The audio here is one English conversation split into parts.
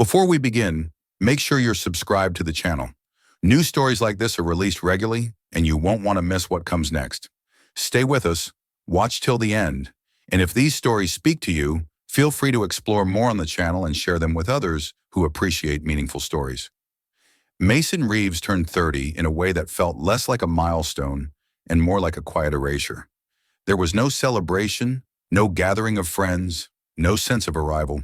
Before we begin, make sure you're subscribed to the channel. New stories like this are released regularly, and you won't want to miss what comes next. Stay with us, watch till the end, and if these stories speak to you, feel free to explore more on the channel and share them with others who appreciate meaningful stories. Mason Reeves turned 30 in a way that felt less like a milestone and more like a quiet erasure. There was no celebration, no gathering of friends, no sense of arrival.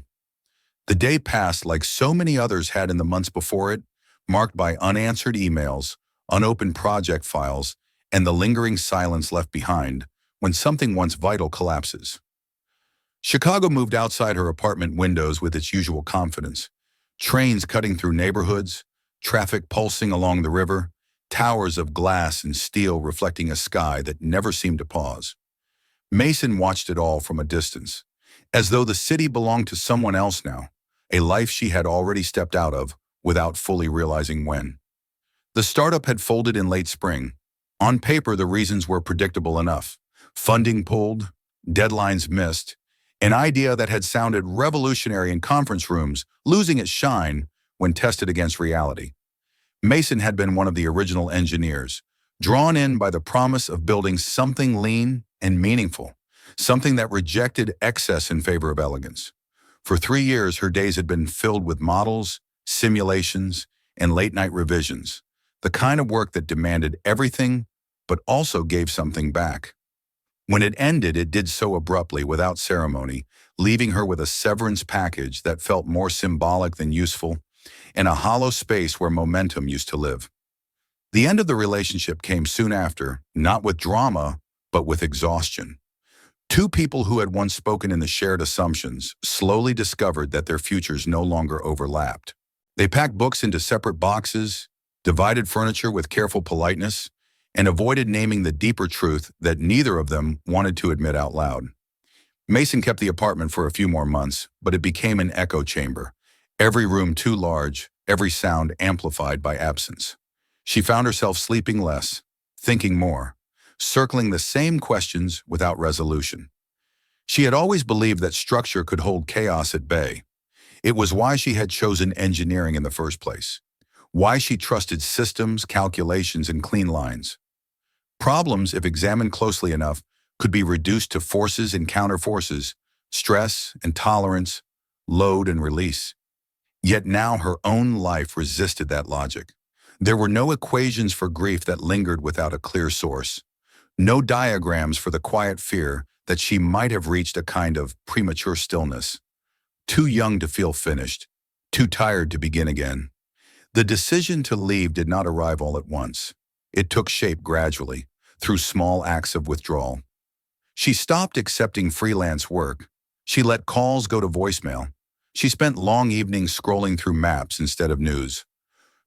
The day passed like so many others had in the months before it, marked by unanswered emails, unopened project files, and the lingering silence left behind when something once vital collapses. Chicago moved outside her apartment windows with its usual confidence. Trains cutting through neighborhoods, traffic pulsing along the river, towers of glass and steel reflecting a sky that never seemed to pause. Mason watched it all from a distance, as though the city belonged to someone else now, a life she had already stepped out of without fully realizing when. The startup had folded in late spring. On paper, the reasons were predictable enough. Funding pulled, deadlines missed, an idea that had sounded revolutionary in conference rooms, losing its shine when tested against reality. Mason had been one of the original engineers, drawn in by the promise of building something lean and meaningful, something that rejected excess in favor of elegance. For 3 years, her days had been filled with models, simulations, and late-night revisions, the kind of work that demanded everything but also gave something back. When it ended, it did so abruptly, without ceremony, leaving her with a severance package that felt more symbolic than useful, in a hollow space where momentum used to live. The end of the relationship came soon after, not with drama, but with exhaustion. Two people who had once spoken in the shared assumptions slowly discovered that their futures no longer overlapped. They packed books into separate boxes, divided furniture with careful politeness, and avoided naming the deeper truth that neither of them wanted to admit out loud. Mason kept the apartment for a few more months, but it became an echo chamber. Every room too large, every sound amplified by absence. She found herself sleeping less, thinking more, circling the same questions without resolution. She had always believed that structure could hold chaos at bay. It was why she had chosen engineering in the first place, why she trusted systems, calculations, and clean lines. Problems, if examined closely enough, could be reduced to forces and counterforces, stress and tolerance, load and release. Yet now her own life resisted that logic. There were no equations for grief that lingered without a clear source. No diagrams for the quiet fear that she might have reached a kind of premature stillness. Too young to feel finished, too tired to begin again. The decision to leave did not arrive all at once. It took shape gradually, through small acts of withdrawal. She stopped accepting freelance work. She let calls go to voicemail. She spent long evenings scrolling through maps instead of news,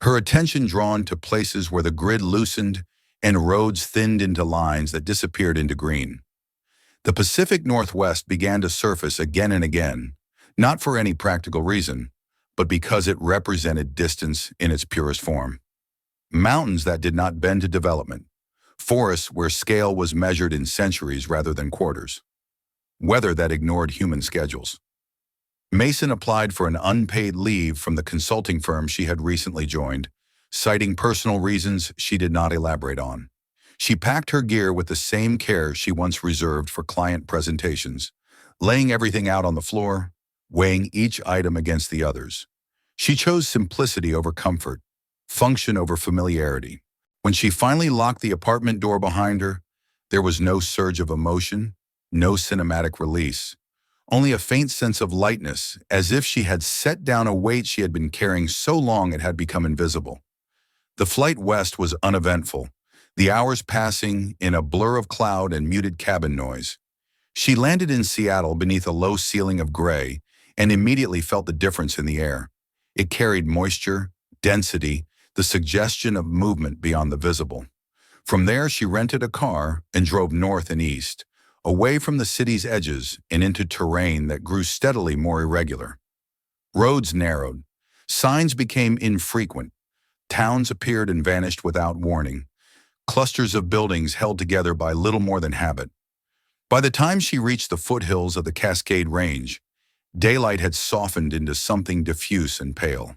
her attention drawn to places where the grid loosened and roads thinned into lines that disappeared into green. The Pacific Northwest began to surface again and again, not for any practical reason, but because it represented distance in its purest form. Mountains that did not bend to development, forests where scale was measured in centuries rather than quarters, weather that ignored human schedules. Mason applied for an unpaid leave from the consulting firm she had recently joined, citing personal reasons she did not elaborate on. She packed her gear with the same care she once reserved for client presentations, laying everything out on the floor, weighing each item against the others. She chose simplicity over comfort, function over familiarity. When she finally locked the apartment door behind her, there was no surge of emotion, no cinematic release. Only a faint sense of lightness, as if she had set down a weight she had been carrying so long it had become invisible. The flight west was uneventful, the hours passing in a blur of cloud and muted cabin noise. She landed in Seattle beneath a low ceiling of gray and immediately felt the difference in the air. It carried moisture, density, the suggestion of movement beyond the visible. From there, she rented a car and drove north and east, away from the city's edges and into terrain that grew steadily more irregular. Roads narrowed, signs became infrequent, towns appeared and vanished without warning, clusters of buildings held together by little more than habit. By the time she reached the foothills of the Cascade Range, Daylight had softened into something diffuse and pale.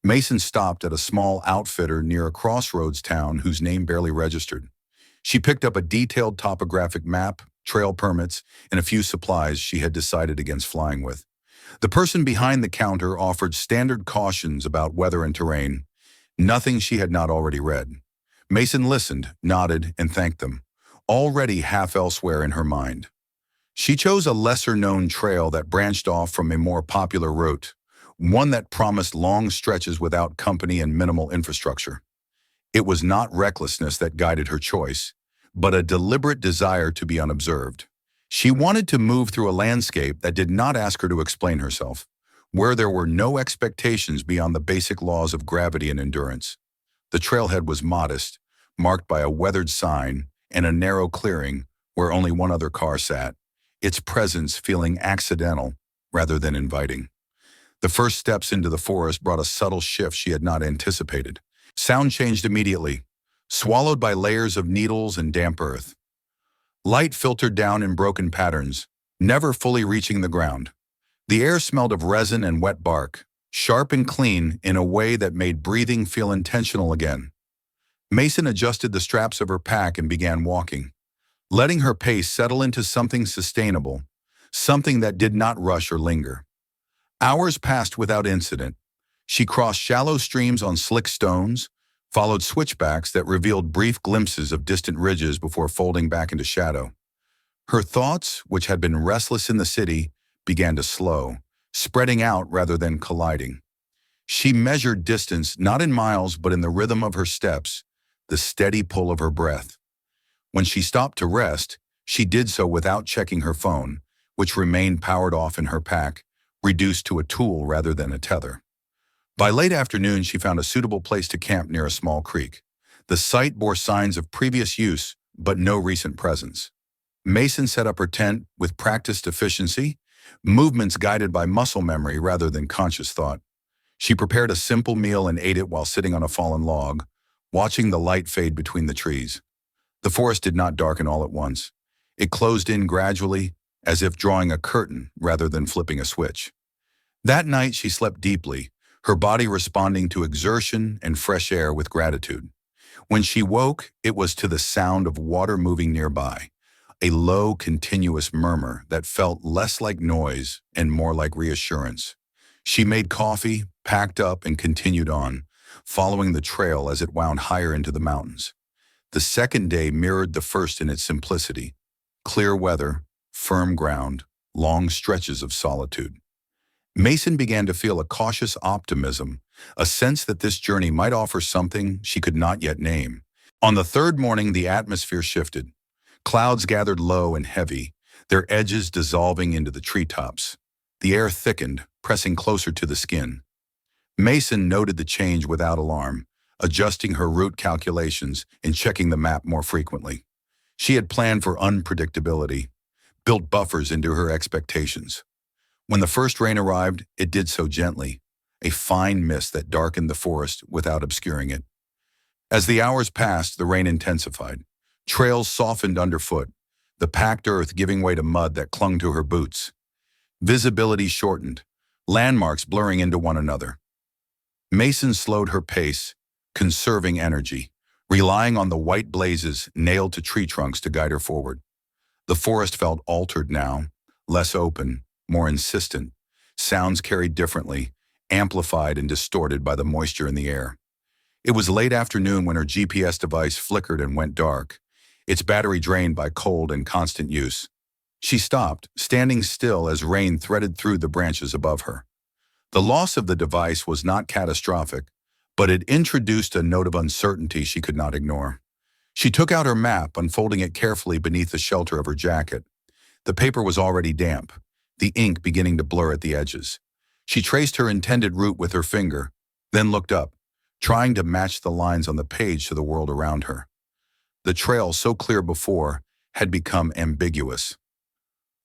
Mason stopped at a small outfitter near a crossroads town whose name barely registered. She picked up a detailed topographic map, trail permits, and a few supplies she had decided against flying with. The person behind the counter offered standard cautions about weather and terrain, nothing she had not already read. Mason listened, nodded, and thanked them, already half elsewhere in her mind. She chose a lesser-known trail that branched off from a more popular route, one that promised long stretches without company and minimal infrastructure. It was not recklessness that guided her choice, but a deliberate desire to be unobserved. She wanted to move through a landscape that did not ask her to explain herself, where there were no expectations beyond the basic laws of gravity and endurance. The trailhead was modest, marked by a weathered sign and a narrow clearing where only one other car sat, its presence feeling accidental rather than inviting. The first steps into the forest brought a subtle shift she had not anticipated. Sound changed immediately, swallowed by layers of needles and damp earth. Light filtered down in broken patterns, never fully reaching the ground. The air smelled of resin and wet bark, sharp and clean in a way that made breathing feel intentional again. Mason adjusted the straps of her pack and began walking, letting her pace settle into something sustainable, something that did not rush or linger. Hours passed without incident. She crossed shallow streams on slick stones, followed switchbacks that revealed brief glimpses of distant ridges before folding back into shadow. Her thoughts, which had been restless in the city, began to slow, spreading out rather than colliding. She measured distance not in miles but in the rhythm of her steps, the steady pull of her breath. When she stopped to rest, she did so without checking her phone, which remained powered off in her pack, reduced to a tool rather than a tether. By late afternoon, she found a suitable place to camp near a small creek. The site bore signs of previous use, but no recent presence. Mason set up her tent with practiced efficiency, movements guided by muscle memory rather than conscious thought. She prepared a simple meal and ate it while sitting on a fallen log, watching the light fade between the trees. The forest did not darken all at once. It closed in gradually, as if drawing a curtain rather than flipping a switch. That night she slept deeply, her body responding to exertion and fresh air with gratitude. When she woke, it was to the sound of water moving nearby, a low, continuous murmur that felt less like noise and more like reassurance. She made coffee, packed up, and continued on, following the trail as it wound higher into the mountains. The second day mirrored the first in its simplicity: clear weather, firm ground, long stretches of solitude. Mason began to feel a cautious optimism, a sense that this journey might offer something she could not yet name. On the third morning, the atmosphere shifted. Clouds gathered low and heavy, their edges dissolving into the treetops. The air thickened, pressing closer to the skin. Mason noted the change without alarm, adjusting her route calculations and checking the map more frequently. She had planned for unpredictability, built buffers into her expectations. When the first rain arrived, it did so gently, a fine mist that darkened the forest without obscuring it. As the hours passed, the rain intensified. Trails softened underfoot, the packed earth giving way to mud that clung to her boots. Visibility shortened, landmarks blurring into one another. Mason slowed her pace, conserving energy, relying on the white blazes nailed to tree trunks to guide her forward. The forest felt altered now, less open, more insistent, sounds carried differently, amplified and distorted by the moisture in the air. It was late afternoon when her GPS device flickered and went dark, its battery drained by cold and constant use. She stopped, standing still as rain threaded through the branches above her. The loss of the device was not catastrophic, but it introduced a note of uncertainty she could not ignore. She took out her map, unfolding it carefully beneath the shelter of her jacket. The paper was already damp, the ink beginning to blur at the edges. She traced her intended route with her finger, then looked up, trying to match the lines on the page to the world around her. The trail, so clear before, had become ambiguous.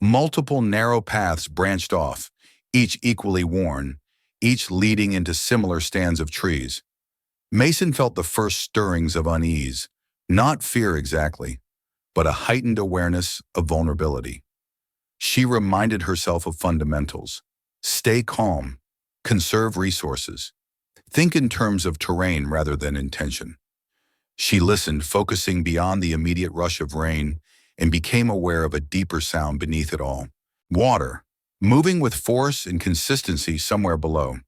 Multiple narrow paths branched off, each equally worn, each leading into similar stands of trees. Mason felt the first stirrings of unease, not fear exactly, but a heightened awareness of vulnerability. She reminded herself of fundamentals, Stay calm. Conserve resources. Think in terms of terrain rather than intention. She listened, focusing beyond the immediate rush of rain, and became aware of a deeper sound beneath it all. Water, moving with force and consistency somewhere below.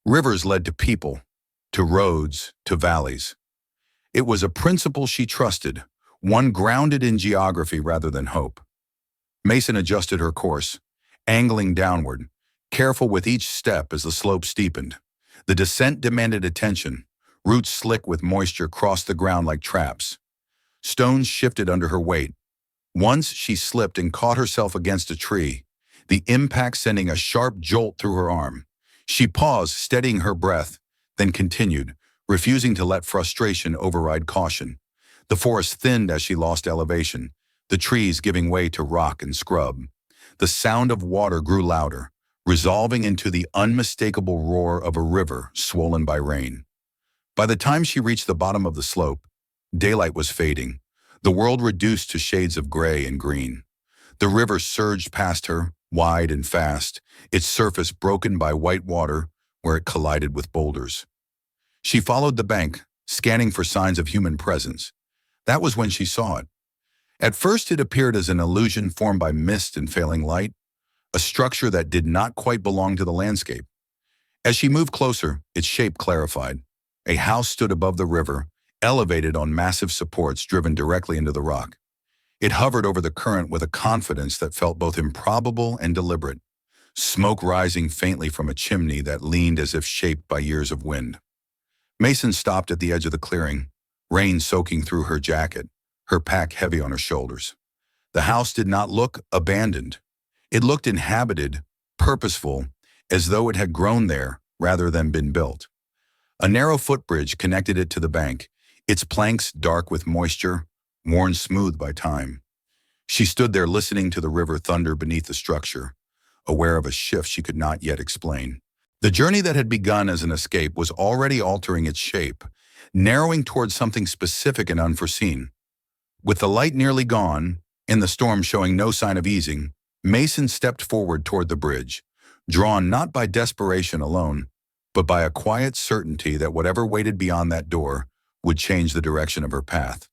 Rivers led to people, to roads, to valleys. It was a principle she trusted, one grounded in geography rather than hope. Mason adjusted her course, angling downward, careful with each step as the slope steepened. The descent demanded attention. Roots slick with moisture crossed the ground like traps. Stones shifted under her weight. Once she slipped and caught herself against a tree, the impact sending a sharp jolt through her arm. She paused, steadying her breath, then continued, refusing to let frustration override caution. The forest thinned as she lost elevation, the trees giving way to rock and scrub. The sound of water grew louder, resolving into the unmistakable roar of a river swollen by rain. By the time she reached the bottom of the slope, daylight was fading, the world reduced to shades of gray and green. The river surged past her, wide and fast, its surface broken by white water where it collided with boulders. She followed the bank, scanning for signs of human presence. That was when she saw it. At first it appeared as an illusion formed by mist and failing light, a structure that did not quite belong to the landscape. As she moved closer, its shape clarified. A house stood above the river, elevated on massive supports driven directly into the rock. It hovered over the current with a confidence that felt both improbable and deliberate, smoke rising faintly from a chimney that leaned as if shaped by years of wind. Mason stopped at the edge of the clearing, rain soaking through her jacket, her pack heavy on her shoulders. The house did not look abandoned. It looked inhabited, purposeful, as though it had grown there rather than been built. A narrow footbridge connected it to the bank, its planks dark with moisture, worn smooth by time. She stood there listening to the river thunder beneath the structure, aware of a shift she could not yet explain. The journey that had begun as an escape was already altering its shape, narrowing towards something specific and unforeseen. With the light nearly gone, and the storm showing no sign of easing, Mason stepped forward toward the bridge, drawn not by desperation alone, but by a quiet certainty that whatever waited beyond that door would change the direction of her path.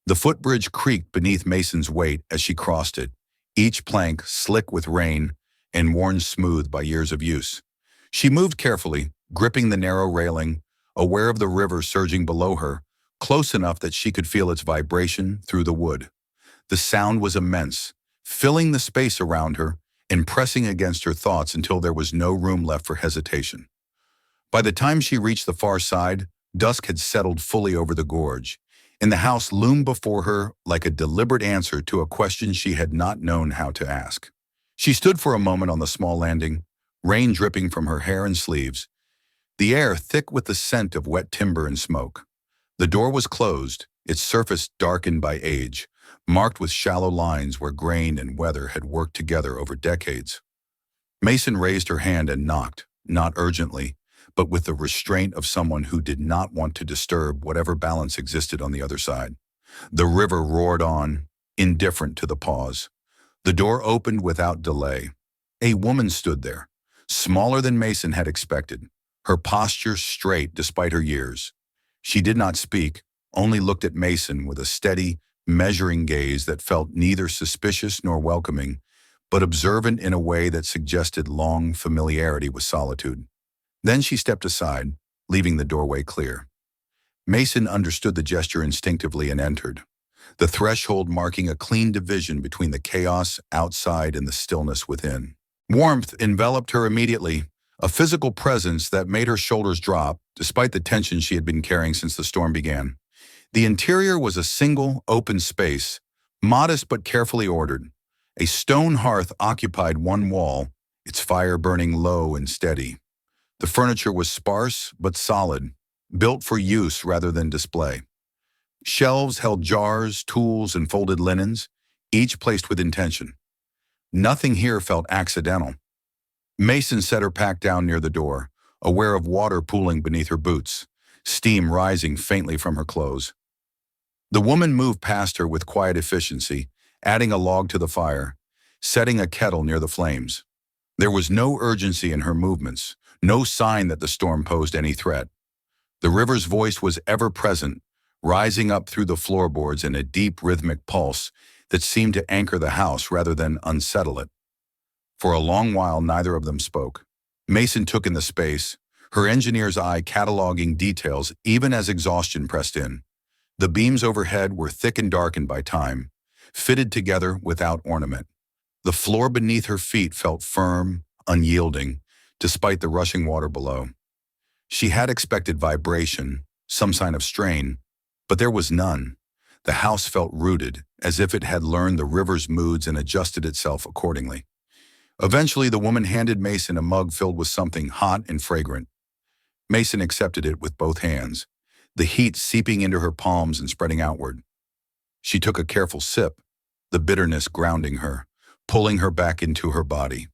The footbridge creaked beneath Mason's weight as she crossed it, each plank slick with rain and worn smooth by years of use. She moved carefully, gripping the narrow railing, aware of the river surging below her, close enough that she could feel its vibration through the wood. The sound was immense, filling the space around her and pressing against her thoughts until there was no room left for hesitation. By the time she reached the far side, dusk had settled fully over the gorge, and the house loomed before her like a deliberate answer to a question she had not known how to ask. She stood for a moment on the small landing, rain dripping from her hair and sleeves, the air thick with the scent of wet timber and smoke. The door was closed, its surface darkened by age, marked with shallow lines where grain and weather had worked together over decades. Mason raised her hand and knocked, not urgently, but with the restraint of someone who did not want to disturb whatever balance existed on the other side. The river roared on, indifferent to the pause. The door opened without delay. A woman stood there, smaller than Mason had expected, her posture straight despite her years. She did not speak, only looked at Mason with a steady, measuring gaze that felt neither suspicious nor welcoming, but observant in a way that suggested long familiarity with solitude. Then she stepped aside, leaving the doorway clear. Mason understood the gesture instinctively and entered, the threshold marking a clean division between the chaos outside and the stillness within. Warmth enveloped her immediately, a physical presence that made her shoulders drop, despite the tension she had been carrying since the storm began. The interior was a single, open space, modest but carefully ordered. A stone hearth occupied one wall, its fire burning low and steady. The furniture was sparse but solid, built for use rather than display. Shelves held jars, tools, and folded linens, each placed with intention. Nothing here felt accidental. Mason set her pack down near the door, aware of water pooling beneath her boots, steam rising faintly from her clothes. The woman moved past her with quiet efficiency, adding a log to the fire, setting a kettle near the flames. There was no urgency in her movements, no sign that the storm posed any threat. The river's voice was ever present, rising up through the floorboards in a deep rhythmic pulse that seemed to anchor the house rather than unsettle it. For a long while, neither of them spoke. Mason took in the space, her engineer's eye cataloging details even as exhaustion pressed in. The beams overhead were thick and darkened by time, fitted together without ornament. The floor beneath her feet felt firm, unyielding, despite the rushing water below. She had expected vibration, some sign of strain, but there was none. The house felt rooted, as if it had learned the river's moods and adjusted itself accordingly. Eventually, the woman handed Mason a mug filled with something hot and fragrant. Mason accepted it with both hands, the heat seeping into her palms and spreading outward. She took a careful sip, the bitterness grounding her, pulling her back into her body.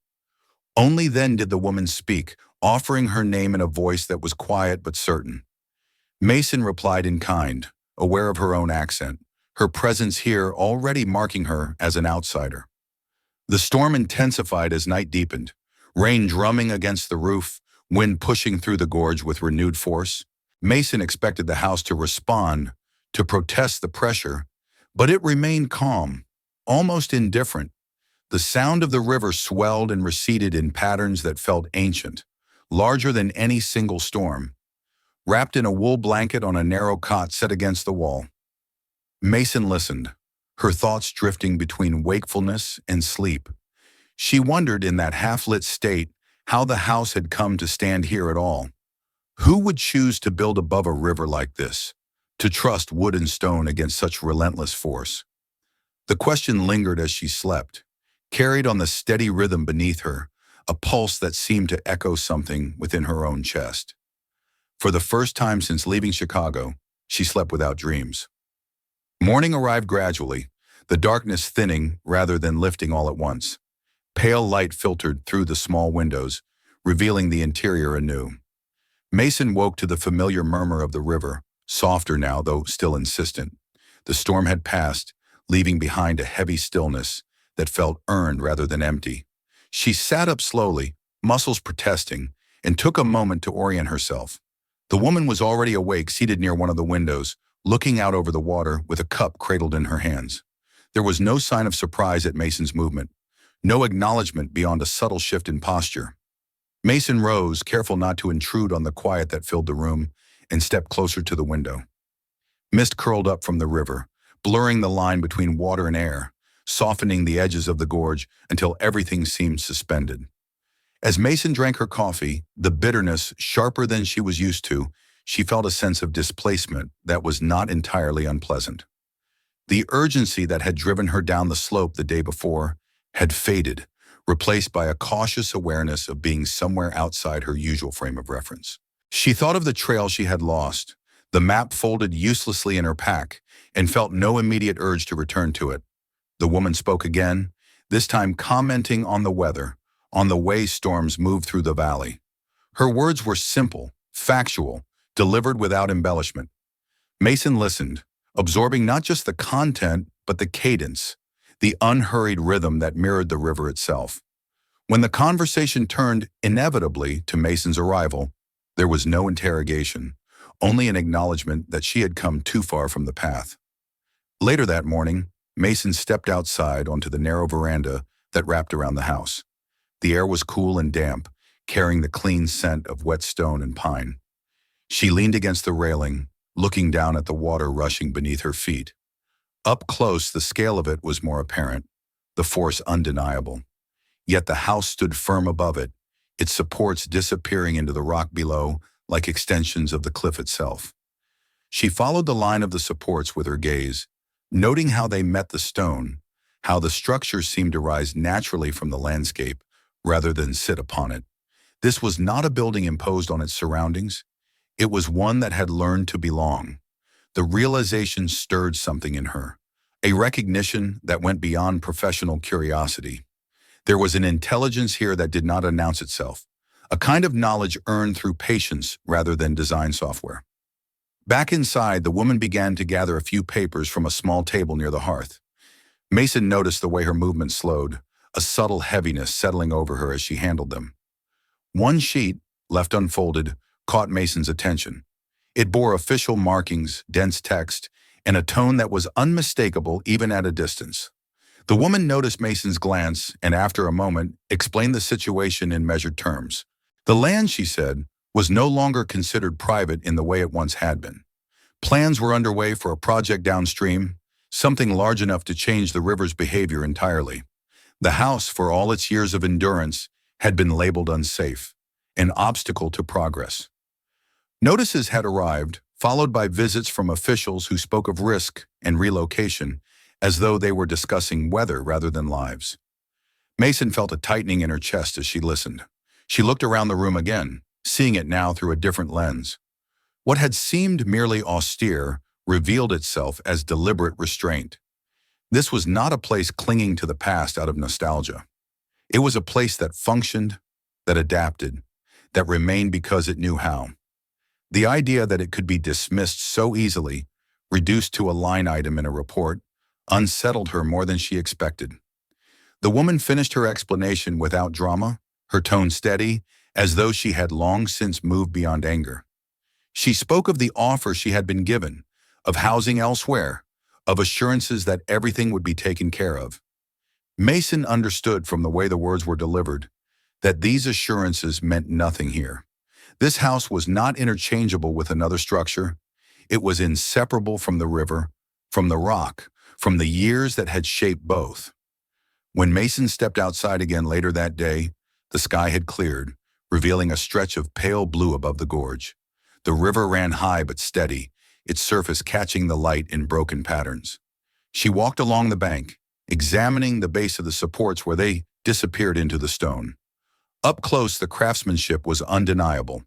Only then did the woman speak, offering her name in a voice that was quiet but certain. Mason replied in kind, aware of her own accent, her presence here already marking her as an outsider. The storm intensified as night deepened, rain drumming against the roof, wind pushing through the gorge with renewed force. Mason expected the house to respond, to protest the pressure, but it remained calm, almost indifferent. The sound of the river swelled and receded in patterns that felt ancient, larger than any single storm. Wrapped in a wool blanket on a narrow cot set against the wall, Mason listened, her thoughts drifting between wakefulness and sleep. She wondered in that half-lit state how the house had come to stand here at all. Who would choose to build above a river like this, to trust wood and stone against such relentless force? The question lingered as she slept, carried on the steady rhythm beneath her, a pulse that seemed to echo something within her own chest. For the first time since leaving Chicago, she slept without dreams. Morning arrived gradually, the darkness thinning rather than lifting all at once. Pale light filtered through the small windows, revealing the interior anew. Mason woke to the familiar murmur of the river, softer now, though still insistent. The storm had passed, leaving behind a heavy stillness that felt earned rather than empty. She sat up slowly, muscles protesting, and took a moment to orient herself. The woman was already awake, seated near one of the windows, looking out over the water with a cup cradled in her hands. There was no sign of surprise at Mason's movement, no acknowledgement beyond a subtle shift in posture. Mason rose, careful not to intrude on the quiet that filled the room, and stepped closer to the window. Mist curled up from the river, blurring the line between water and air, softening the edges of the gorge until everything seemed suspended. As Mason drank her coffee, the bitterness sharper than she was used to, she felt a sense of displacement that was not entirely unpleasant. The urgency that had driven her down the slope the day before had faded, replaced by a cautious awareness of being somewhere outside her usual frame of reference. She thought of the trail she had lost, the map folded uselessly in her pack, and felt no immediate urge to return to it. The woman spoke again, this time commenting on the weather, on the way storms moved through the valley. Her words were simple, factual, delivered without embellishment. Mason listened, absorbing not just the content, but the cadence, the unhurried rhythm that mirrored the river itself. When the conversation turned inevitably to Mason's arrival, there was no interrogation, only an acknowledgement that she had come too far from the path. Later that morning, Mason stepped outside onto the narrow veranda that wrapped around the house. The air was cool and damp, carrying the clean scent of wet stone and pine. She leaned against the railing, looking down at the water rushing beneath her feet. Up close, the scale of it was more apparent, the force undeniable. Yet the house stood firm above it, its supports disappearing into the rock below like extensions of the cliff itself. She followed the line of the supports with her gaze, noting how they met the stone, how the structure seemed to rise naturally from the landscape rather than sit upon it. This was not a building imposed on its surroundings. It was one that had learned to belong. The realization stirred something in her, a recognition that went beyond professional curiosity. There was an intelligence here that did not announce itself, a kind of knowledge earned through patience rather than design software. Back inside, the woman began to gather a few papers from a small table near the hearth. Mason noticed the way her movement slowed, a subtle heaviness settling over her as she handled them. One sheet, left unfolded, caught Mason's attention. It bore official markings, dense text, and a tone that was unmistakable even at a distance. The woman noticed Mason's glance and, after a moment, explained the situation in measured terms. The land, she said, was no longer considered private in the way it once had been. Plans were underway for a project downstream, something large enough to change the river's behavior entirely. The house, for all its years of endurance, had been labeled unsafe, an obstacle to progress. Notices had arrived, followed by visits from officials who spoke of risk and relocation, as though they were discussing weather rather than lives. Mason felt a tightening in her chest as she listened. She looked around the room again, seeing it now through a different lens. What had seemed merely austere revealed itself as deliberate restraint. This was not a place clinging to the past out of nostalgia. It was a place that functioned, that adapted, that remained because it knew how. The idea that it could be dismissed so easily, reduced to a line item in a report, unsettled her more than she expected. The woman finished her explanation without drama, her tone steady, as though she had long since moved beyond anger. She spoke of the offer she had been given, of housing elsewhere, of assurances that everything would be taken care of. Mason understood from the way the words were delivered that these assurances meant nothing here. This house was not interchangeable with another structure. It was inseparable from the river, from the rock, from the years that had shaped both. When Mason stepped outside again later that day, the sky had cleared, revealing a stretch of pale blue above the gorge. The river ran high but steady, its surface catching the light in broken patterns. She walked along the bank, examining the base of the supports where they disappeared into the stone. Up close, the craftsmanship was undeniable.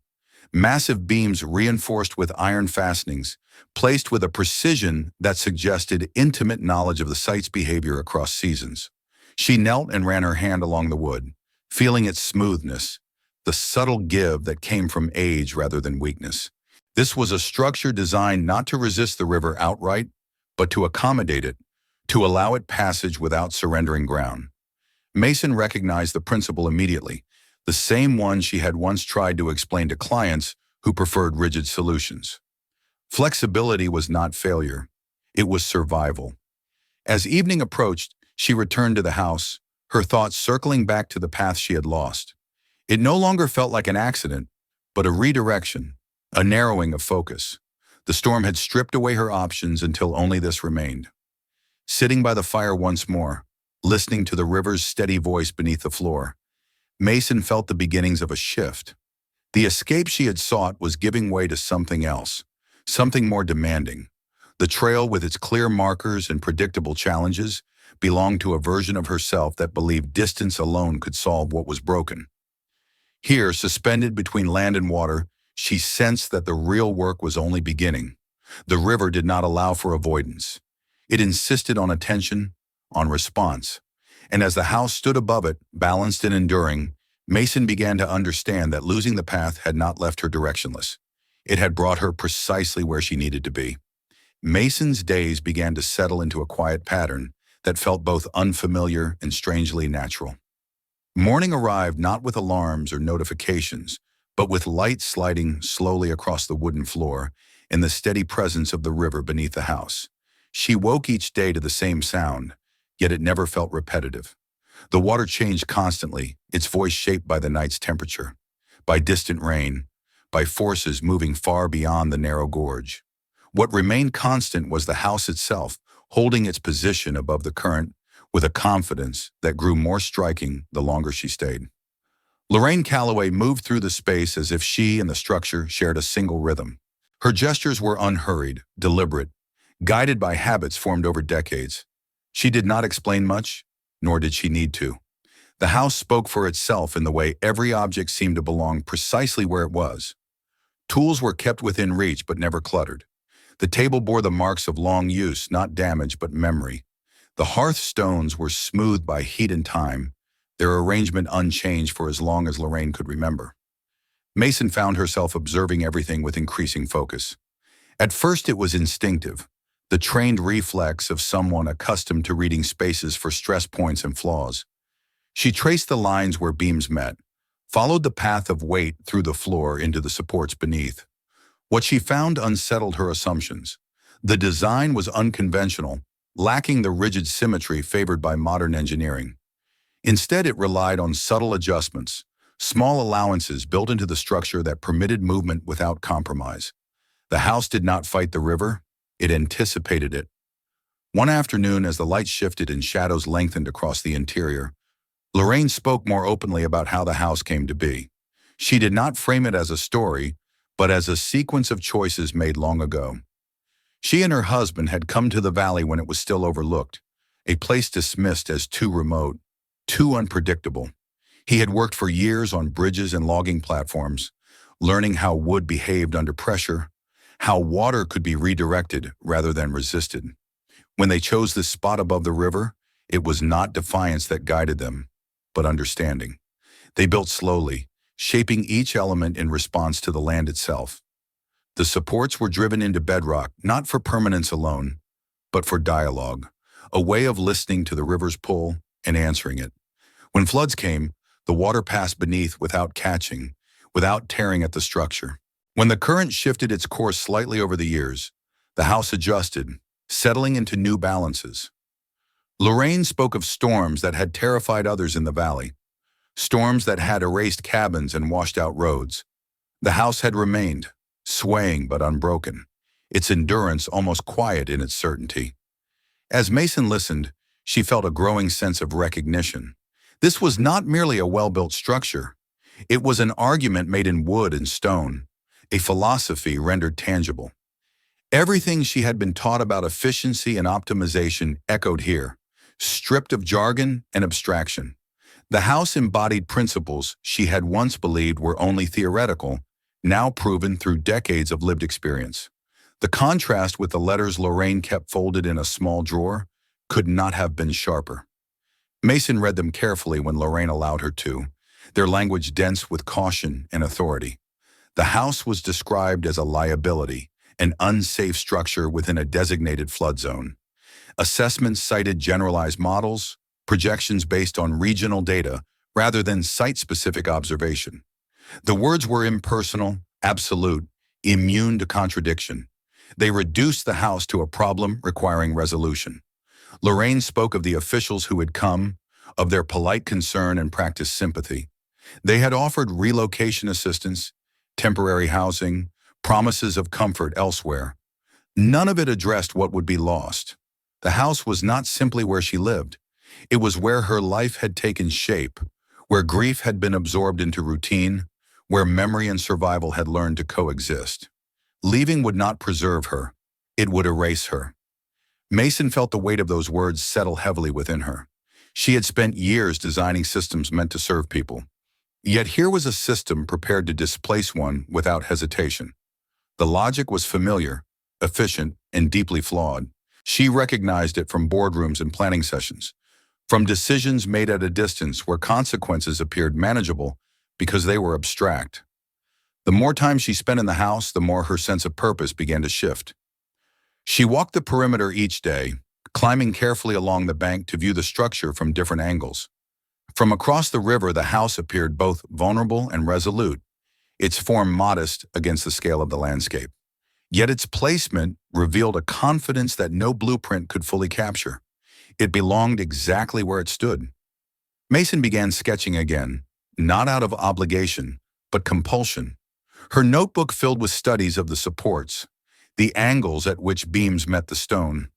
Massive beams reinforced with iron fastenings, placed with a precision that suggested intimate knowledge of the site's behavior across seasons. She knelt and ran her hand along the wood, feeling its smoothness, the subtle give that came from age rather than weakness. This was a structure designed not to resist the river outright, but to accommodate it, to allow it passage without surrendering ground. Mason recognized the principle immediately, the same one she had once tried to explain to clients who preferred rigid solutions. Flexibility was not failure, it was survival. As evening approached, she returned to the house, her thoughts circling back to the path she had lost. It no longer felt like an accident, but a redirection, a narrowing of focus. The storm had stripped away her options until only this remained. Sitting by the fire once more, listening to the river's steady voice beneath the floor, Mason felt the beginnings of a shift. The escape she had sought was giving way to something else, something more demanding. The trail, with its clear markers and predictable challenges, belonged to a version of herself that believed distance alone could solve what was broken. Here, suspended between land and water, she sensed that the real work was only beginning. The river did not allow for avoidance. It insisted on attention, on response. And as the house stood above it, balanced and enduring, Mason began to understand that losing the path had not left her directionless. It had brought her precisely where she needed to be. Mason's days began to settle into a quiet pattern that felt both unfamiliar and strangely natural. Morning arrived not with alarms or notifications, but with light sliding slowly across the wooden floor and the steady presence of the river beneath the house. She woke each day to the same sound, yet it never felt repetitive. The water changed constantly, its voice shaped by the night's temperature, by distant rain, by forces moving far beyond the narrow gorge. What remained constant was the house itself, holding its position above the current with a confidence that grew more striking the longer she stayed. Lorraine Calloway moved through the space as if she and the structure shared a single rhythm. Her gestures were unhurried, deliberate, guided by habits formed over decades. She did not explain much, nor did she need to. The house spoke for itself in the way every object seemed to belong precisely where it was. Tools were kept within reach but never cluttered. The table bore the marks of long use, not damage but memory. The hearth stones were smoothed by heat and time, their arrangement unchanged for as long as Lorraine could remember. Mason found herself observing everything with increasing focus. At first it was instinctive, the trained reflex of someone accustomed to reading spaces for stress points and flaws. She traced the lines where beams met, followed the path of weight through the floor into the supports beneath. What she found unsettled her assumptions. The design was unconventional, lacking the rigid symmetry favored by modern engineering. Instead, it relied on subtle adjustments, small allowances built into the structure that permitted movement without compromise. The house did not fight the river, it anticipated it. One afternoon, as the light shifted and shadows lengthened across the interior, Lorraine spoke more openly about how the house came to be. She did not frame it as a story, but as a sequence of choices made long ago. She and her husband had come to the valley when it was still overlooked, a place dismissed as too remote, too unpredictable. He had worked for years on bridges and logging platforms, learning how wood behaved under pressure, how water could be redirected rather than resisted. When they chose this spot above the river, it was not defiance that guided them, but understanding. They built slowly, shaping each element in response to the land itself. The supports were driven into bedrock, not for permanence alone, but for dialogue, a way of listening to the river's pull and answering it. When floods came, the water passed beneath without catching, without tearing at the structure. When the current shifted its course slightly over the years, the house adjusted, settling into new balances. Lorraine spoke of storms that had terrified others in the valley, storms that had erased cabins and washed out roads. The house had remained, swaying but unbroken, its endurance almost quiet in its certainty. As Mason listened, she felt a growing sense of recognition. This was not merely a well-built structure. It was an argument made in wood and stone, a philosophy rendered tangible. Everything she had been taught about efficiency and optimization echoed here, stripped of jargon and abstraction. The house embodied principles she had once believed were only theoretical, now proven through decades of lived experience. The contrast with the letters Lorraine kept folded in a small drawer could not have been sharper. Mason read them carefully when Lorraine allowed her to, their language dense with caution and authority. The house was described as a liability, an unsafe structure within a designated flood zone. Assessments cited generalized models, projections based on regional data rather than site-specific observation. The words were impersonal, absolute, immune to contradiction. They reduced the house to a problem requiring resolution. Lorraine spoke of the officials who had come, of their polite concern and practiced sympathy. They had offered relocation assistance, temporary housing, promises of comfort elsewhere. None of it addressed what would be lost. The house was not simply where she lived. It was where her life had taken shape, where grief had been absorbed into routine, where memory and survival had learned to coexist. Leaving would not preserve her. It would erase her. Mason felt the weight of those words settle heavily within her. She had spent years designing systems meant to serve people. Yet here was a system prepared to displace one without hesitation. The logic was familiar, efficient, and deeply flawed. She recognized it from boardrooms and planning sessions, from decisions made at a distance where consequences appeared manageable because they were abstract. The more time she spent in the house, the more her sense of purpose began to shift. She walked the perimeter each day, climbing carefully along the bank to view the structure from different angles. From across the river, the house appeared both vulnerable and resolute, its form modest against the scale of the landscape. Yet its placement revealed a confidence that no blueprint could fully capture. It belonged exactly where it stood. Mason began sketching again, not out of obligation, but compulsion. Her notebook filled with studies of the supports, the angles at which beams met the stone,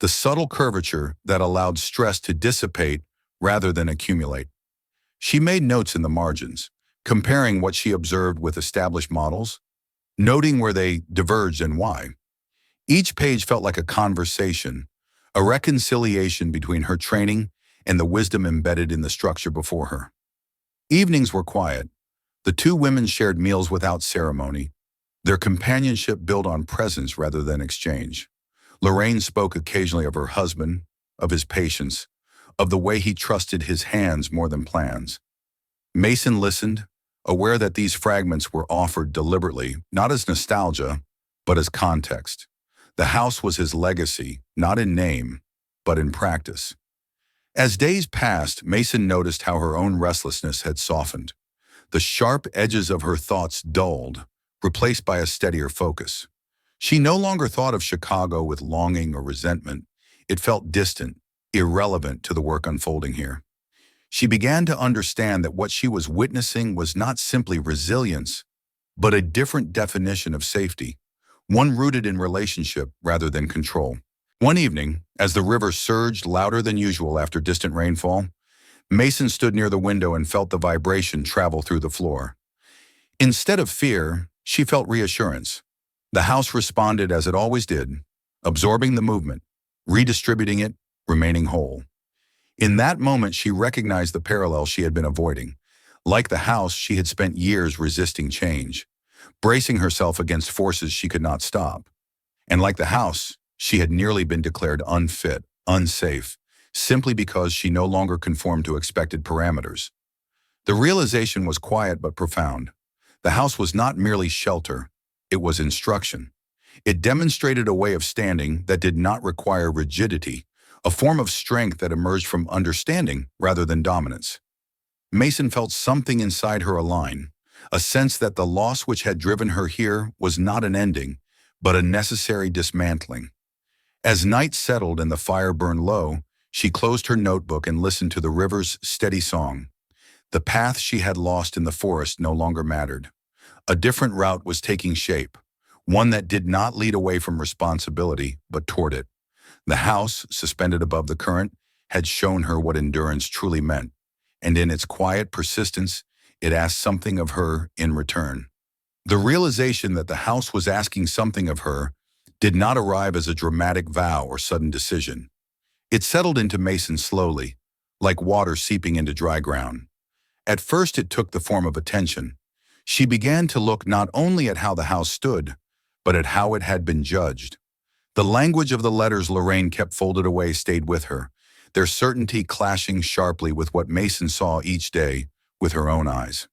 the subtle curvature that allowed stress to dissipate rather than accumulate. She made notes in the margins, comparing what she observed with established models, noting where they diverged and why. Each page felt like a conversation, a reconciliation between her training and the wisdom embedded in the structure before her. Evenings were quiet. The two women shared meals without ceremony, their companionship built on presence rather than exchange. Lorraine spoke occasionally of her husband, of his patience, of the way he trusted his hands more than plans. Mason listened, aware that these fragments were offered deliberately, not as nostalgia, but as context. The house was his legacy, not in name, but in practice. As days passed, Mason noticed how her own restlessness had softened. The sharp edges of her thoughts dulled, replaced by a steadier focus. She no longer thought of Chicago with longing or resentment. It felt distant, irrelevant to the work unfolding here. She began to understand that what she was witnessing was not simply resilience, but a different definition of safety, one rooted in relationship rather than control. One evening, as the river surged louder than usual after distant rainfall, Mason stood near the window and felt the vibration travel through the floor. Instead of fear, she felt reassurance. The house responded as it always did, absorbing the movement, redistributing it, remaining whole. In that moment, she recognized the parallel she had been avoiding. Like the house, she had spent years resisting change, bracing herself against forces she could not stop. And like the house, she had nearly been declared unfit, unsafe, simply because she no longer conformed to expected parameters. The realization was quiet but profound. The house was not merely shelter, it was instruction. It demonstrated a way of standing that did not require rigidity, a form of strength that emerged from understanding rather than dominance. Mason felt something inside her align, a sense that the loss which had driven her here was not an ending, but a necessary dismantling. As night settled and the fire burned low, she closed her notebook and listened to the river's steady song. The path she had lost in the forest no longer mattered. A different route was taking shape, one that did not lead away from responsibility, but toward it. The house, suspended above the current, had shown her what endurance truly meant, and in its quiet persistence, it asked something of her in return. The realization that the house was asking something of her did not arrive as a dramatic vow or sudden decision. It settled into Mason slowly, like water seeping into dry ground. At first it took the form of attention. She began to look not only at how the house stood, but at how it had been judged. The language of the letters Lorraine kept folded away stayed with her, their certainty clashing sharply with what Mason saw each day with her own eyes.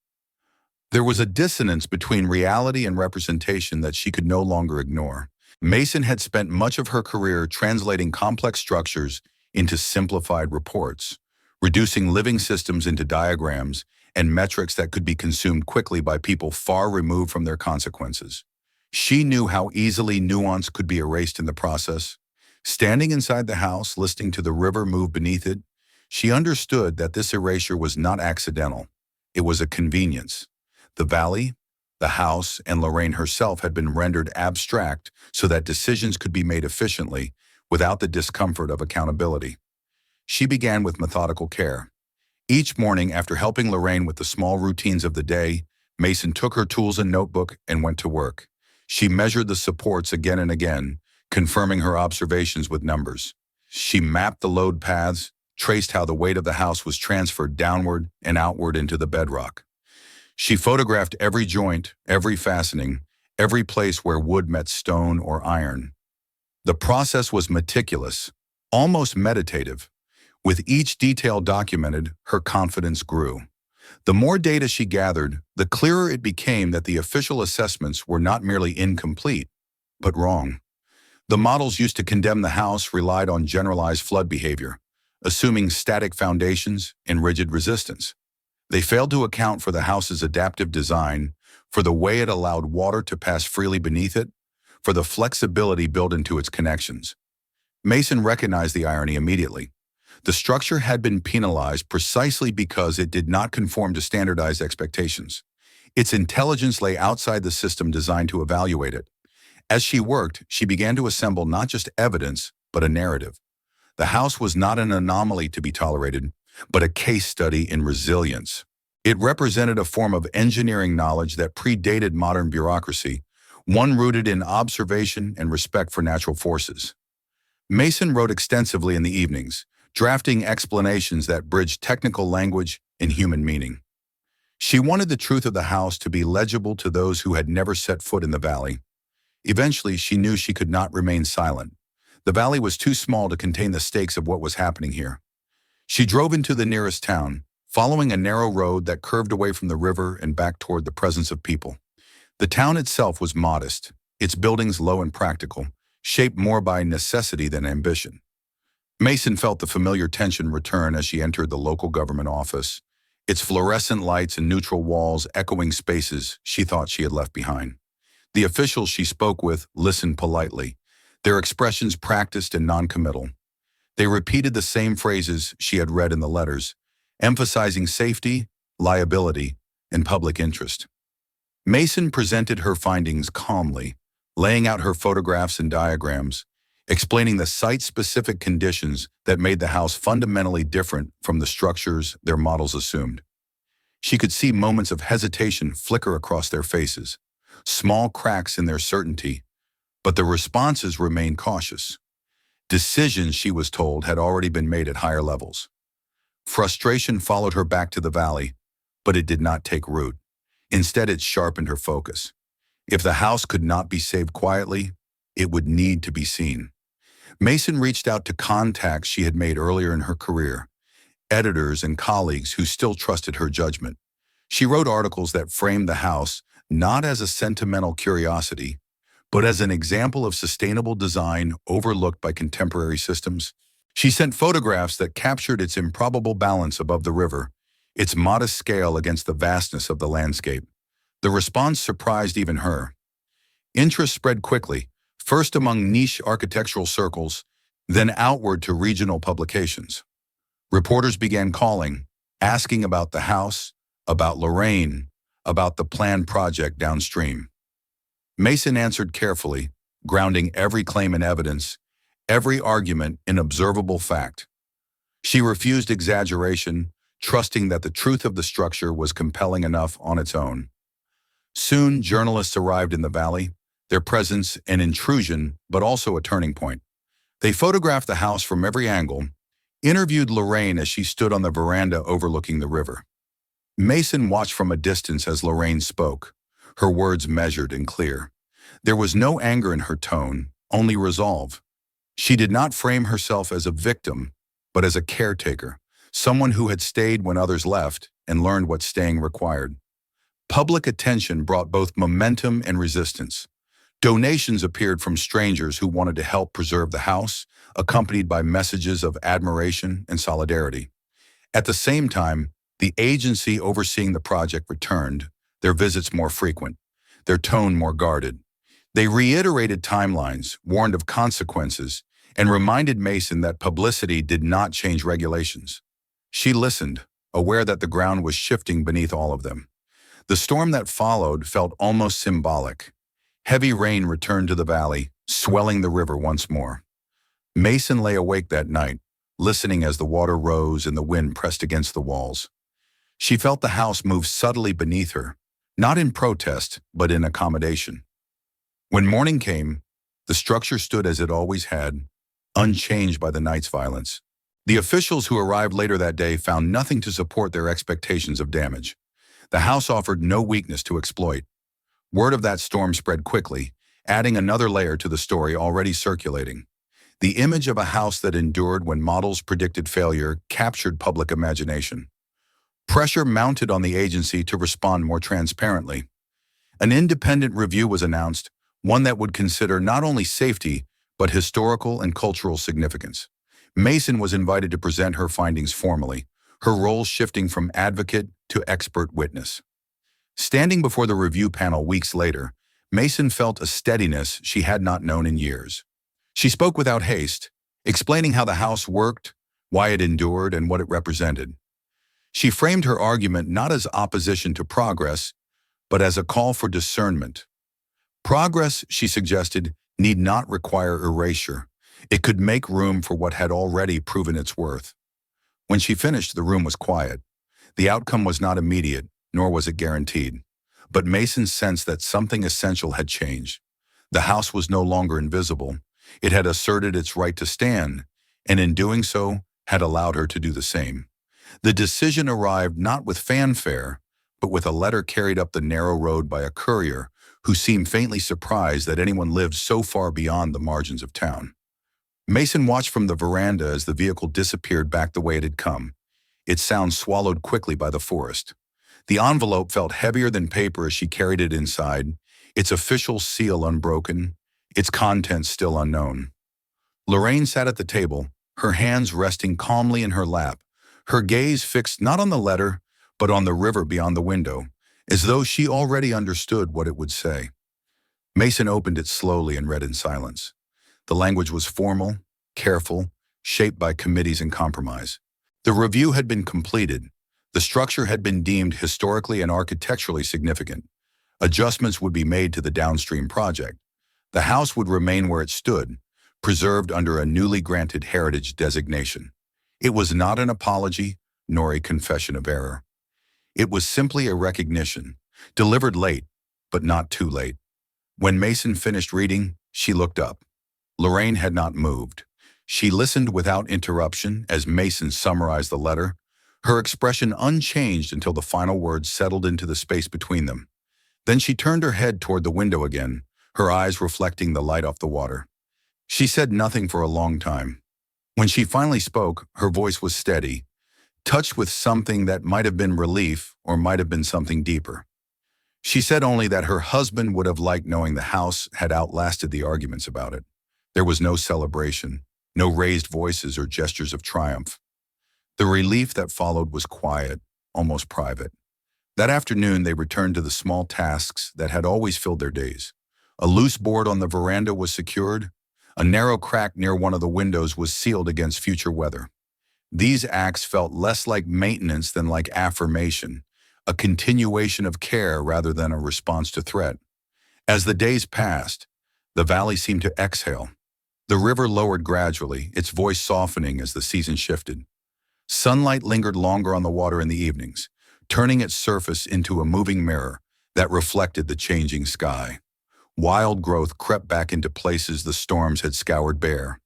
There was a dissonance between reality and representation that she could no longer ignore. Mason had spent much of her career translating complex structures into simplified reports, reducing living systems into diagrams and metrics that could be consumed quickly by people far removed from their consequences. She knew how easily nuance could be erased in the process. Standing inside the house, listening to the river move beneath it, she understood that this erasure was not accidental. It was a convenience. The valley, the house, and Lorraine herself had been rendered abstract so that decisions could be made efficiently without the discomfort of accountability. She began with methodical care. Each morning, after helping Lorraine with the small routines of the day, Mason took her tools and notebook and went to work. She measured the supports again and again, confirming her observations with numbers. She mapped the load paths, traced how the weight of the house was transferred downward and outward into the bedrock. She photographed every joint, every fastening, every place where wood met stone or iron. The process was meticulous, almost meditative. With each detail documented, her confidence grew. The more data she gathered, the clearer it became that the official assessments were not merely incomplete, but wrong. The models used to condemn the house relied on generalized flood behavior, assuming static foundations and rigid resistance. They failed to account for the house's adaptive design, for the way it allowed water to pass freely beneath it, for the flexibility built into its connections. Mason recognized the irony immediately. The structure had been penalized precisely because it did not conform to standardized expectations. Its intelligence lay outside the system designed to evaluate it. As she worked, she began to assemble not just evidence, but a narrative. The house was not an anomaly to be tolerated, but a case study in resilience. It represented a form of engineering knowledge that predated modern bureaucracy, one rooted in observation and respect for natural forces. Mason wrote extensively in the evenings, drafting explanations that bridged technical language and human meaning. She wanted the truth of the house to be legible to those who had never set foot in the valley. Eventually, she knew she could not remain silent. The valley was too small to contain the stakes of what was happening here. She drove into the nearest town, following a narrow road that curved away from the river and back toward the presence of people. The town itself was modest, its buildings low and practical, shaped more by necessity than ambition. Mason felt the familiar tension return as she entered the local government office, its fluorescent lights and neutral walls echoing spaces she thought she had left behind. The officials she spoke with listened politely, their expressions practiced and noncommittal. They repeated the same phrases she had read in the letters, emphasizing safety, liability, and public interest. Mason presented her findings calmly, laying out her photographs and diagrams, explaining the site-specific conditions that made the house fundamentally different from the structures their models assumed. She could see moments of hesitation flicker across their faces, small cracks in their certainty, but the responses remained cautious. Decisions, she was told, had already been made at higher levels. Frustration followed her back to the valley, but it did not take root. Instead, it sharpened her focus. If the house could not be saved quietly, it would need to be seen. Mason reached out to contacts she had made earlier in her career, editors and colleagues who still trusted her judgment. She wrote articles that framed the house not as a sentimental curiosity, but as an example of sustainable design overlooked by contemporary systems. She sent photographs that captured its improbable balance above the river, its modest scale against the vastness of the landscape. The response surprised even her. Interest spread quickly, first among niche architectural circles, then outward to regional publications. Reporters began calling, asking about the house, about Lorraine, about the planned project downstream. Mason answered carefully, grounding every claim in evidence, every argument in observable fact. She refused exaggeration, trusting that the truth of the structure was compelling enough on its own. Soon, journalists arrived in the valley, their presence an intrusion, but also a turning point. They photographed the house from every angle, interviewed Lorraine as she stood on the veranda overlooking the river. Mason watched from a distance as Lorraine spoke, her words measured and clear. There was no anger in her tone, only resolve. She did not frame herself as a victim, but as a caretaker, someone who had stayed when others left and learned what staying required. Public attention brought both momentum and resistance. Donations appeared from strangers who wanted to help preserve the house, accompanied by messages of admiration and solidarity. At the same time, the agency overseeing the project returned, their visits more frequent, their tone more guarded. They reiterated timelines, warned of consequences, and reminded Mason that publicity did not change regulations. She listened, aware that the ground was shifting beneath all of them. The storm that followed felt almost symbolic. Heavy rain returned to the valley, swelling the river once more. Mason lay awake that night, listening as the water rose and the wind pressed against the walls. She felt the house move subtly beneath her, not in protest, but in accommodation. When morning came, the structure stood as it always had, unchanged by the night's violence. The officials who arrived later that day found nothing to support their expectations of damage. The house offered no weakness to exploit. Word of that storm spread quickly, adding another layer to the story already circulating. The image of a house that endured when models predicted failure captured public imagination. Pressure mounted on the agency to respond more transparently. An independent review was announced, one that would consider not only safety, but historical and cultural significance. Mason was invited to present her findings formally, her role shifting from advocate to expert witness. Standing before the review panel weeks later, Mason felt a steadiness she had not known in years. She spoke without haste, explaining how the house worked, why it endured, and what it represented. She framed her argument not as opposition to progress, but as a call for discernment. Progress, she suggested, need not require erasure. It could make room for what had already proven its worth. When she finished, the room was quiet. The outcome was not immediate, nor was it guaranteed. But Mason sensed that something essential had changed. The house was no longer invisible. It had asserted its right to stand, and in doing so, had allowed her to do the same. The decision arrived not with fanfare, but with a letter carried up the narrow road by a courier who seemed faintly surprised that anyone lived so far beyond the margins of town. Mason watched from the veranda as the vehicle disappeared back the way it had come, its sound swallowed quickly by the forest. The envelope felt heavier than paper as she carried it inside, its official seal unbroken, its contents still unknown. Lorraine sat at the table, her hands resting calmly in her lap, her gaze fixed not on the letter, but on the river beyond the window, as though she already understood what it would say. Mason opened it slowly and read in silence. The language was formal, careful, shaped by committees and compromise. The review had been completed. The structure had been deemed historically and architecturally significant. Adjustments would be made to the downstream project. The house would remain where it stood, preserved under a newly granted heritage designation. It was not an apology, nor a confession of error. It was simply a recognition, delivered late, but not too late. When Mason finished reading, she looked up. Lorraine had not moved. She listened without interruption as Mason summarized the letter, her expression unchanged until the final words settled into the space between them. Then she turned her head toward the window again, her eyes reflecting the light off the water. She said nothing for a long time. When she finally spoke, her voice was steady, touched with something that might have been relief or might have been something deeper. She said only that her husband would have liked knowing the house had outlasted the arguments about it. There was no celebration, no raised voices or gestures of triumph. The relief that followed was quiet, almost private. That afternoon, they returned to the small tasks that had always filled their days. A loose board on the veranda was secured. A narrow crack near one of the windows was sealed against future weather. These acts felt less like maintenance than like affirmation, a continuation of care rather than a response to threat. As the days passed, the valley seemed to exhale. The river lowered gradually, its voice softening as the season shifted. Sunlight lingered longer on the water in the evenings, turning its surface into a moving mirror that reflected the changing sky. Wild growth crept back into places the storms had scoured bare.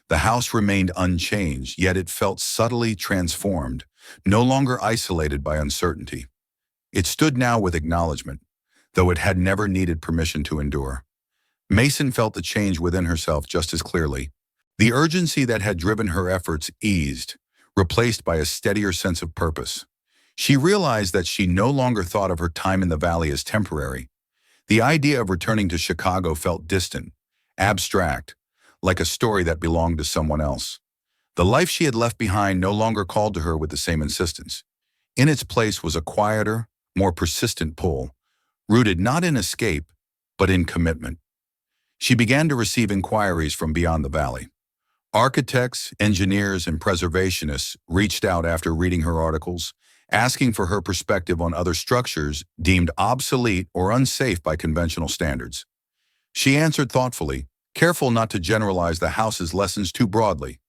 The house remained unchanged, yet it felt subtly transformed, no longer isolated by uncertainty. It stood now with acknowledgement, though it had never needed permission to endure. Mason felt the change within herself just as clearly. The urgency that had driven her efforts eased, replaced by a steadier sense of purpose. She realized that she no longer thought of her time in the valley as temporary. The idea of returning to Chicago felt distant, abstract, like a story that belonged to someone else. The life she had left behind no longer called to her with the same insistence. In its place was a quieter, more persistent pull, rooted not in escape, but in commitment. She began to receive inquiries from beyond the valley. Architects, engineers, and preservationists reached out after reading her articles, asking for her perspective on other structures deemed obsolete or unsafe by conventional standards. She answered thoughtfully, careful not to generalize the house's lessons too broadly.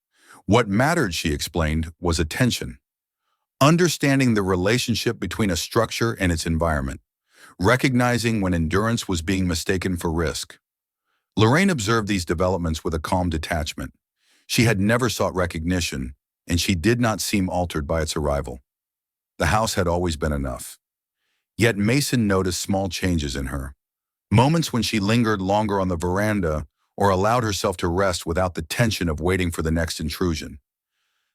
What mattered, she explained, was attention. Understanding the relationship between a structure and its environment, recognizing when endurance was being mistaken for risk. Lorraine observed these developments with a calm detachment. She had never sought recognition, and she did not seem altered by its arrival. The house had always been enough. Yet Mason noticed small changes in her. Moments when she lingered longer on the veranda or allowed herself to rest without the tension of waiting for the next intrusion.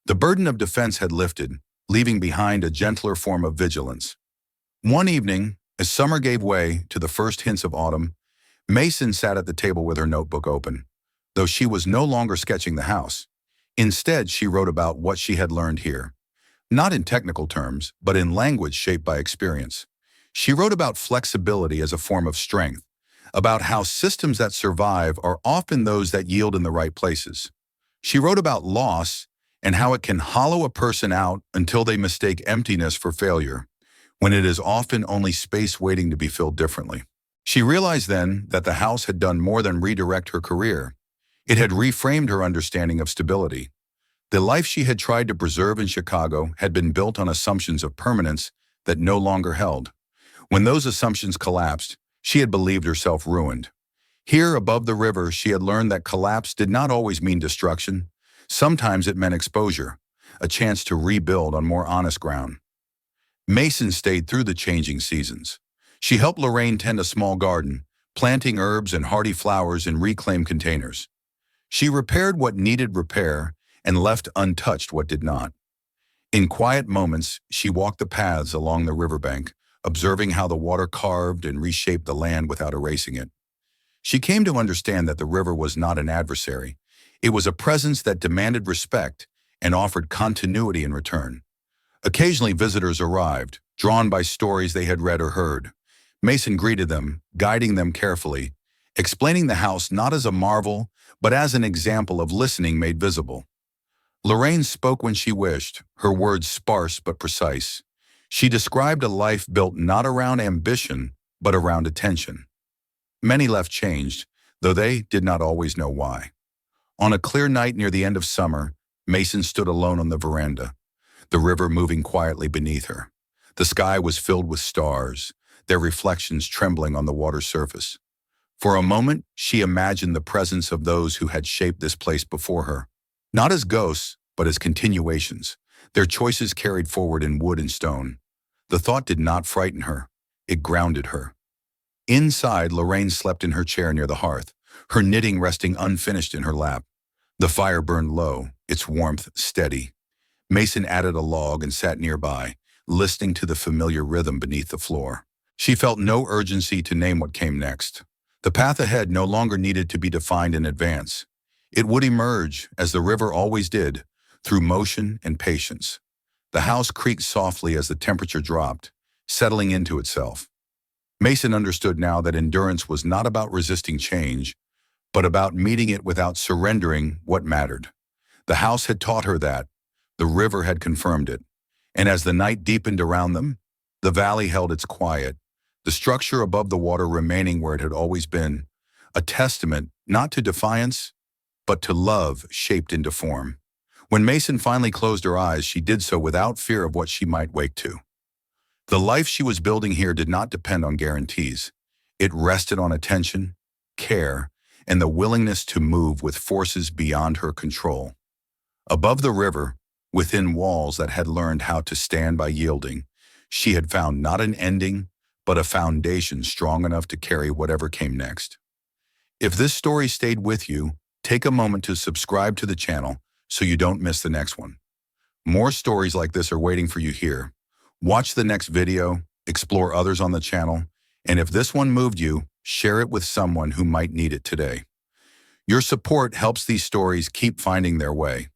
The burden of defense had lifted, leaving behind a gentler form of vigilance. One evening, as summer gave way to the first hints of autumn, Mason sat at the table with her notebook open, though she was no longer sketching the house. Instead, she wrote about what she had learned here. Not in technical terms, but in language shaped by experience. She wrote about flexibility as a form of strength, about how systems that survive are often those that yield in the right places. She wrote about loss and how it can hollow a person out until they mistake emptiness for failure, when it is often only space waiting to be filled differently. She realized then that the house had done more than redirect her career. It had reframed her understanding of stability. The life she had tried to preserve in Chicago had been built on assumptions of permanence that no longer held. When those assumptions collapsed, she had believed herself ruined. Here, above the river, she had learned that collapse did not always mean destruction. Sometimes it meant exposure, a chance to rebuild on more honest ground. Mason stayed through the changing seasons. She helped Lorraine tend a small garden, planting herbs and hardy flowers in reclaimed containers. She repaired what needed repair and left untouched what did not. In quiet moments, she walked the paths along the riverbank, observing how the water carved and reshaped the land without erasing it. She came to understand that the river was not an adversary. It was a presence that demanded respect and offered continuity in return. Occasionally, visitors arrived, drawn by stories they had read or heard. Mason greeted them, guiding them carefully, explaining the house not as a marvel, but as an example of listening made visible. Lorraine spoke when she wished, her words sparse but precise. She described a life built not around ambition, but around attention. Many left changed, though they did not always know why. On a clear night near the end of summer, Mason stood alone on the veranda, the river moving quietly beneath her. The sky was filled with stars, their reflections trembling on the water's surface. For a moment, she imagined the presence of those who had shaped this place before her, not as ghosts, but as continuations, their choices carried forward in wood and stone. The thought did not frighten her, it grounded her. Inside, Lorraine slept in her chair near the hearth, her knitting resting unfinished in her lap. The fire burned low, its warmth steady. Mason added a log and sat nearby, listening to the familiar rhythm beneath the floor. She felt no urgency to name what came next. The path ahead no longer needed to be defined in advance. It would emerge, as the river always did, through motion and patience. The house creaked softly as the temperature dropped, settling into itself. Mason understood now that endurance was not about resisting change, but about meeting it without surrendering what mattered. The house had taught her that, the river had confirmed it, and as the night deepened around them, the valley held its quiet, the structure above the water remaining where it had always been, a testament not to defiance, but to love shaped into form. When Mason finally closed her eyes, she did so without fear of what she might wake to. The life she was building here did not depend on guarantees. It rested on attention, care, and the willingness to move with forces beyond her control. Above the river, within walls that had learned how to stand by yielding, she had found not an ending, but a foundation strong enough to carry whatever came next. If this story stayed with you, take a moment to subscribe to the channel so you don't miss the next one. More stories like this are waiting for you here. Watch the next video, explore others on the channel, and if this one moved you, share it with someone who might need it today. Your support helps these stories keep finding their way.